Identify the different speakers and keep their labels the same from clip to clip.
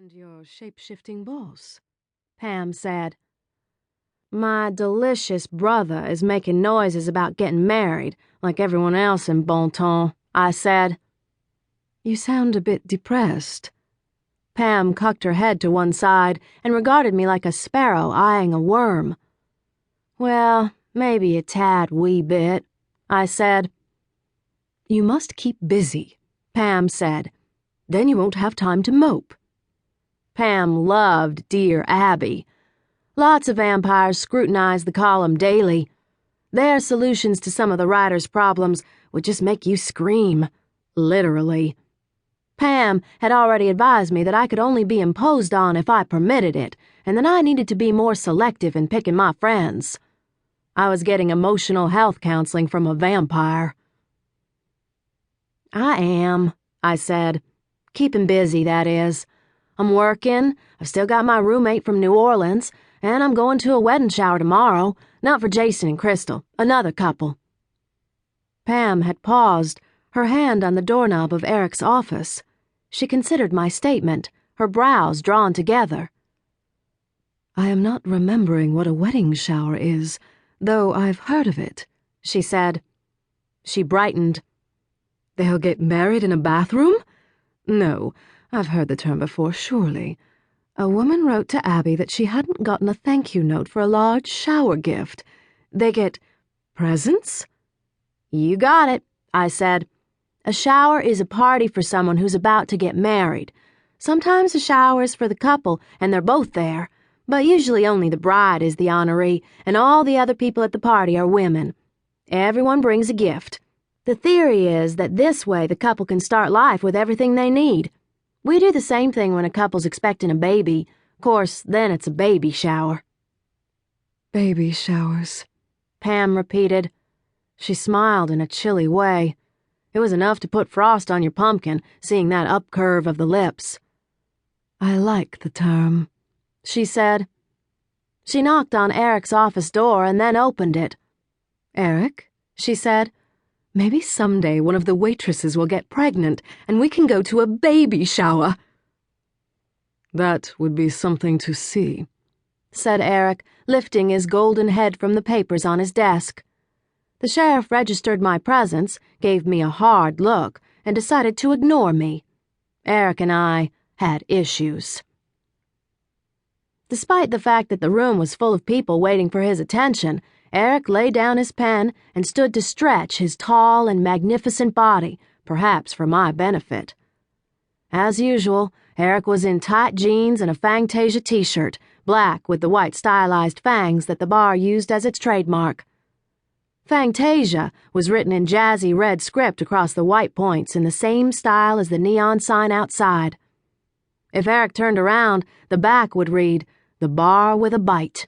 Speaker 1: And your shape-shifting boss, Pam said. My delicious brother is making noises about getting married, like everyone else in Bon Ton, I said. You sound a bit depressed. Pam cocked her head to one side and regarded me like a sparrow eyeing a worm. Well, maybe a tad wee bit, I said. You must keep busy, Pam said. Then you won't have time to mope. Pam loved Dear Abby. Lots of vampires scrutinize the column daily. Their solutions to some of the writers' problems would just make you scream, literally. Pam had already advised me that I could only be imposed on if I permitted it, and that I needed to be more selective in picking my friends. I was getting emotional health counseling from a vampire. I am, I said. Keeping busy, that is. I'm working, I've still got my roommate from New Orleans, and I'm going to a wedding shower tomorrow, not for Jason and Crystal, another couple. Pam had paused, her hand on the doorknob of Eric's office. She considered my statement, her brows drawn together. I am not remembering what a wedding shower is, though I've heard of it, she said. She brightened. They'll get married in a bathroom? No, I've heard the term before, surely. A woman wrote to Abby that she hadn't gotten a thank you note for a large shower gift. They get presents? You got it, I said. A shower is a party for someone who's about to get married. Sometimes a shower is for the couple, and they're both there, but usually only the bride is the honoree, and all the other people at the party are women. Everyone brings a gift. The theory is that this way the couple can start life with everything they need. We do the same thing when a couple's expecting a baby. Of course, then it's a baby shower. Baby showers, Pam repeated. She smiled in a chilly way. It was enough to put frost on your pumpkin, seeing that upcurve of the lips. I like the term, she said. She knocked on Eric's office door and then opened it. Eric, she said. Maybe someday one of the waitresses will get pregnant and we can go to a baby shower. That would be something to see, said Eric, lifting his golden head from the papers on his desk. The sheriff registered my presence, gave me a hard look, and decided to ignore me. Eric and I had issues. Despite the fact that the room was full of people waiting for his attention, Eric laid down his pen and stood to stretch his tall and magnificent body, perhaps for my benefit. As usual, Eric was in tight jeans and a Fantasia t-shirt, black with the white stylized fangs that the bar used as its trademark. Fantasia was written in jazzy red script across the white points in the same style as the neon sign outside. If Eric turned around, the back would read, "The Bar with a Bite."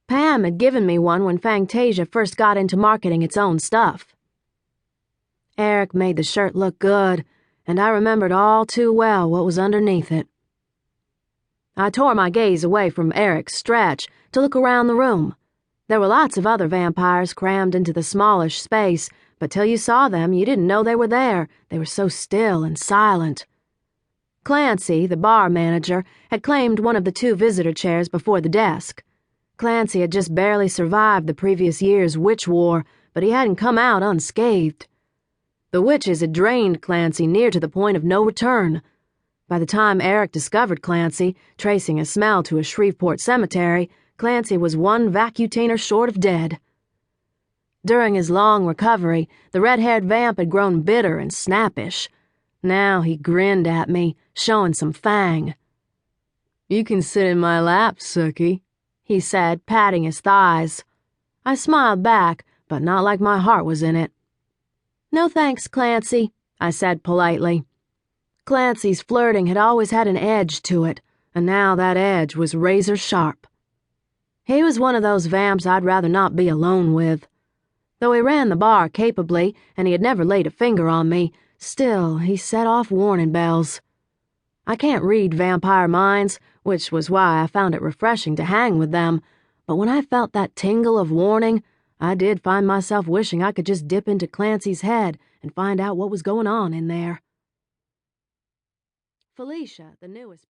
Speaker 1: Pam had given me one when Fantasia first got into marketing its own stuff. Eric made the shirt look good, and I remembered all too well what was underneath it. I tore my gaze away from Eric's stretch to look around the room. There were lots of other vampires crammed into the smallish space, but till you saw them, you didn't know they were there. They were so still and silent. Clancy, the bar manager, had claimed one of the 2 visitor chairs before the desk. Clancy had just barely survived the previous year's witch war, but he hadn't come out unscathed. The witches had drained Clancy near to the point of no return. By the time Eric discovered Clancy, tracing a smell to a Shreveport cemetery, Clancy was 1 vacutainer short of dead. During his long recovery, the red-haired vamp had grown bitter and snappish. Now he grinned at me, showing some fang. You can sit in my lap, Sookie, he said, patting his thighs. I smiled back, but not like my heart was in it. No thanks, Clancy, I said politely. Clancy's flirting had always had an edge to it, and now that edge was razor sharp. He was one of those vamps I'd rather not be alone with. Though he ran the bar capably, and he had never laid a finger on me, still he set off warning bells. I can't read vampire minds, which was why I found it refreshing to hang with them, but when I felt that tingle of warning, I did find myself wishing I could just dip into Clancy's head and find out what was going on in there. Felicia, the newest